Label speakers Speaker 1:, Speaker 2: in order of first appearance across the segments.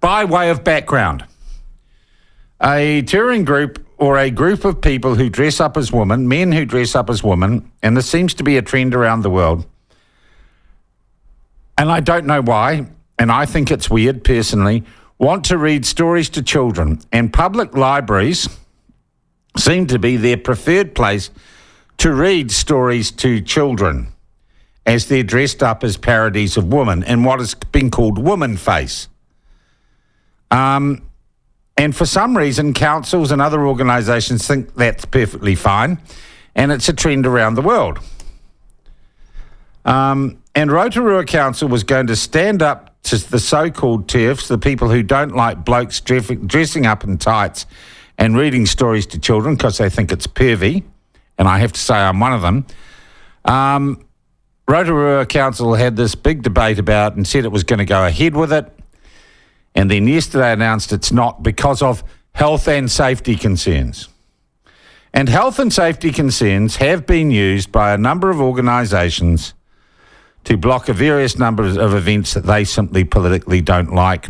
Speaker 1: by way of background, a touring group or a group of people who dress up as women, men who dress up as women, and this seems to be a trend around the world, and I don't know why, and I think it's weird personally, want to read stories to children, and public libraries seem to be their preferred place to read stories to children as they're dressed up as parodies of women in what has been called woman face. And for some reason, councils and other organisations think that's perfectly fine, and it's a trend around the world. And Rotorua Council was going to stand up to the so-called TERFs, the people who don't like blokes dressing up in tights and reading stories to children because they think it's pervy, and I have to say I'm one of them. Rotorua Council had this big debate about and said it was going to go ahead with it, and then yesterday announced it's not because of health and safety concerns. And health and safety concerns have been used by a number of organisations to block a various number of events that they simply politically don't like,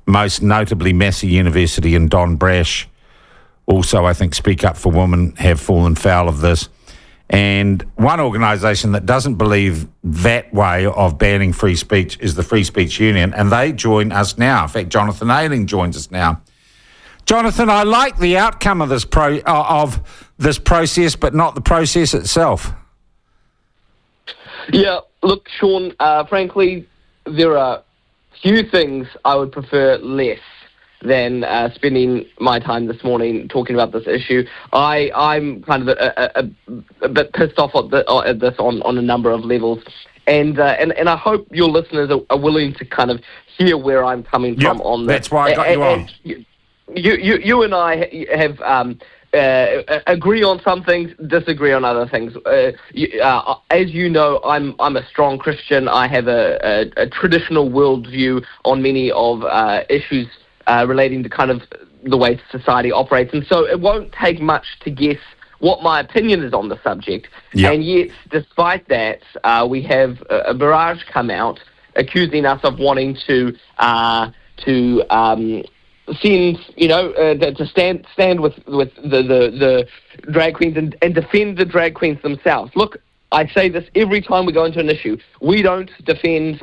Speaker 1: most notably Massey University and Don Brash. Also, I think Speak Up for Women have fallen foul of this. And one organisation that doesn't believe that way of banning free speech is the Free Speech Union, and they join us now. In fact, Jonathan Ayling joins us now. Jonathan, I like the outcome of this process, but not the process itself.
Speaker 2: Yeah, look, Sean, frankly, there are few things I would prefer less than spending my time this morning talking about this issue. I'm kind of a bit pissed off at this on a number of levels, and I hope your listeners are willing to kind of hear where I'm coming from on this.
Speaker 1: That's why I got you on.
Speaker 2: You and I have agree on some things, disagree on other things. As you know, I'm a strong Christian. I have a traditional worldview on many of issues relating to kind of the way society operates. And so it won't take much to guess what my opinion is on the subject. Yep. And yet, despite that, we have a barrage come out accusing us of wanting to stand with the drag queens and defend the drag queens themselves. Look, I say this every time we go into an issue. We don't defend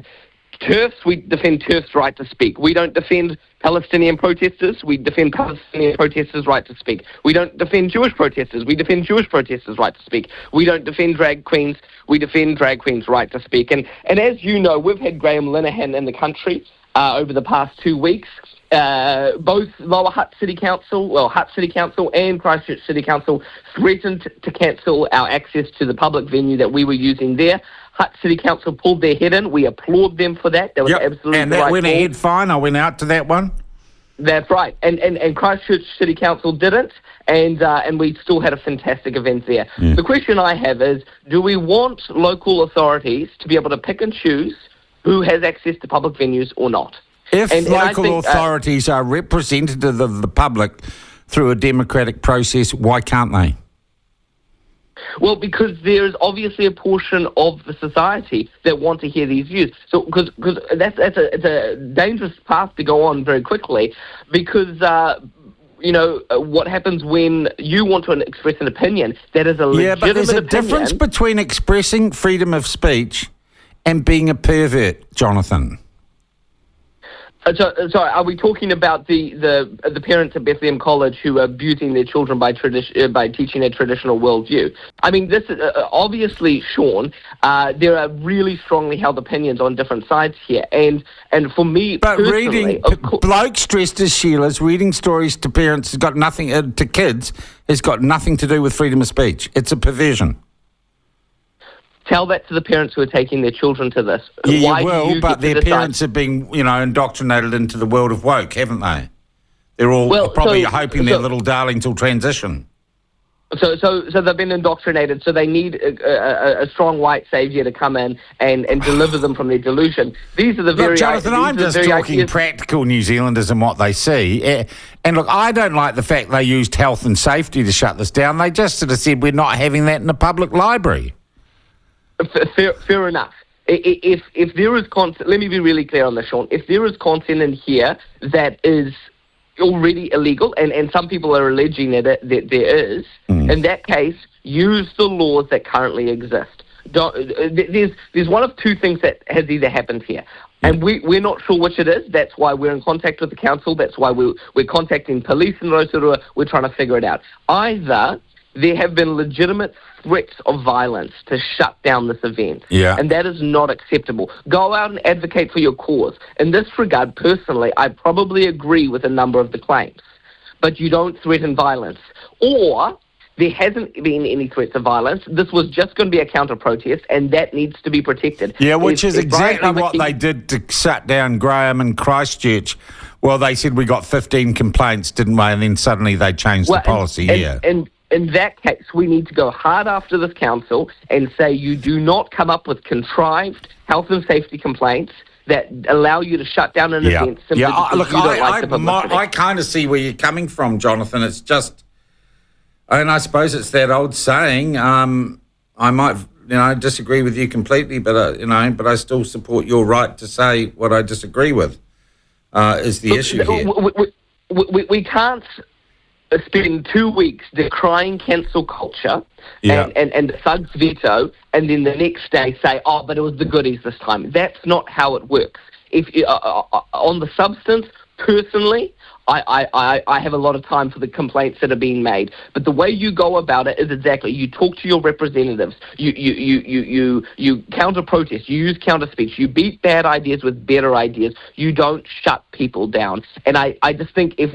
Speaker 2: TERFs, we defend TERFs' right to speak. We don't defend Palestinian protesters, we defend Palestinian protesters' right to speak. We don't defend Jewish protesters, we defend Jewish protesters' right to speak. We don't defend drag queens, we defend drag queens' right to speak. And as you know, we've had Graham Linehan in the country over the past 2 weeks. Both Lower Hutt City Council and Christchurch City Council threatened to cancel our access to the public venue that we were using there. Hutt City Council pulled their head in. We applaud them for that. That was absolutely
Speaker 1: and that
Speaker 2: right
Speaker 1: went ahead fine. I went out to that one.
Speaker 2: That's right. And Christchurch City Council didn't, and we still had a fantastic event there. Yeah. The question I have is, do we want local authorities to be able to pick and choose who has access to public venues or not?
Speaker 1: If local authorities are representative of the public through a democratic process, why can't they?
Speaker 2: Well, because there's obviously a portion of the society that want to hear these views. So, because it's a dangerous path to go on very quickly, because what happens when you want to express an opinion that is a legitimate opinion. Yeah, but there's a difference between expressing freedom of speech and being a pervert, Jonathan. Sorry, are we talking about the parents at Bethlehem College who are abusing their children by teaching a traditional worldview? I mean, this is obviously, Sean. There are really strongly held opinions on different sides here, and for me,
Speaker 1: but
Speaker 2: personally,
Speaker 1: reading blokes dressed as Sheilas, reading stories to parents has got nothing to kids has got nothing to do with freedom of speech. It's a perversion.
Speaker 2: Tell that to the parents who are taking their children to this.
Speaker 1: Yeah, but their parents have been, indoctrinated into the world of woke, haven't they? They're all probably hoping their little darlings will transition.
Speaker 2: So they've been indoctrinated, so they need a strong white saviour to come in and deliver them from their delusion. These are the very...
Speaker 1: Look, Jonathan, I'm just talking practical New Zealanders and what they see. And look, I don't like the fact they used health and safety to shut this down. They just sort of said, we're not having that in the public library.
Speaker 2: Fair enough. If there is content, let me be really clear on this, Sean. If there is content in here that is already illegal, and some people are alleging that there is, in that case, use the laws that currently exist. There's one of two things that has either happened here. And we're not sure which it is. That's why we're in contact with the council. That's why we're contacting police in Rotorua. We're trying to figure it out. Either there have been legitimate threats of violence to shut down this event. And that is not acceptable. Go out and advocate for your cause. In this regard, personally, I probably agree with a number of the claims. But you don't threaten violence. Or there hasn't been any threats of violence. This was just going to be a counter-protest, and that needs to be protected.
Speaker 1: Yeah, which is exactly what they did to shut down Graham and Christchurch. Well, they said we got 15 complaints, didn't we? And then suddenly they changed the policy here.
Speaker 2: And in that case, we need to go hard after this council and say you do not come up with contrived health and safety complaints that allow you to shut down an event simply because you don't like the publicity.
Speaker 1: I kind of see where you're coming from, Jonathan. It's just... And I suppose it's that old saying. I might, disagree with you completely, but but I still support your right to say what I disagree with. Is the issue here?
Speaker 2: We can't spend 2 weeks decrying cancel culture and the thugs veto, and then the next day say, "Oh, but it was the goodies this time." That's not how it works. If on the substance, personally, I have a lot of time for the complaints that are being made, but the way you go about it is exactly you talk to your representatives, you counter protest, you use counter speech, you beat bad ideas with better ideas. You don't shut people down. And I just think if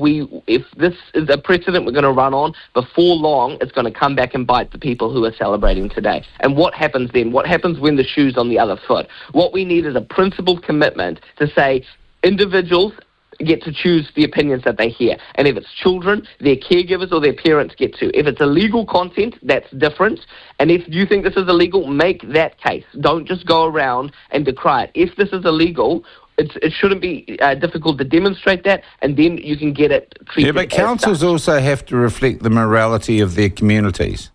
Speaker 2: this is a precedent we're going to run on, before long it's going to come back and bite the people who are celebrating today. And what happens then? What happens when the shoe's on the other foot? What we need is a principled commitment to say individuals get to choose the opinions that they hear. And if it's children, their caregivers or their parents get to. If it's illegal content, that's different. And if you think this is illegal, make that case. Don't just go around and decry it. If this is illegal, it shouldn't be difficult to demonstrate that, and then you can get it treated.
Speaker 1: Yeah, but councils also have to reflect the morality of their communities.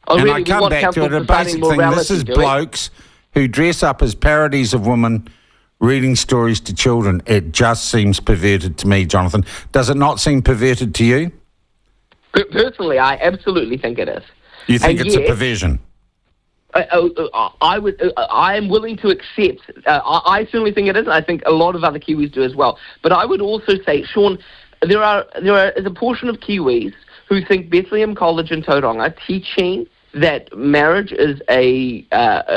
Speaker 2: Oh,
Speaker 1: and
Speaker 2: really?
Speaker 1: I come back to it, a basic thing. This is blokes who dress up as parodies of women reading stories to children. It just seems perverted to me, Jonathan. Does it not seem perverted to you?
Speaker 2: Personally, I absolutely think it is.
Speaker 1: You think it's a perversion?
Speaker 2: I am willing to accept. I certainly think it is, and I think a lot of other Kiwis do as well. But I would also say, Sean, there is a portion of Kiwis who think Bethlehem College in Tauranga teaching that marriage is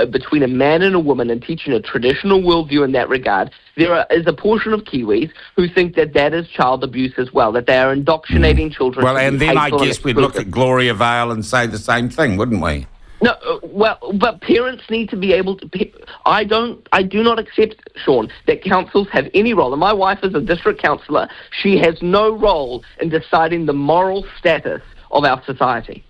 Speaker 2: between a man and a woman, and teaching a traditional worldview in that regard. There is a portion of Kiwis who think that is child abuse as well, that they are indoctrinating children.
Speaker 1: Well, and then I guess we'd look at Gloria Vale and say the same thing, wouldn't we?
Speaker 2: No, but parents need to be able to. I do not accept, Sean, that councils have any role. And my wife is a district councillor. She has no role in deciding the moral status of our society.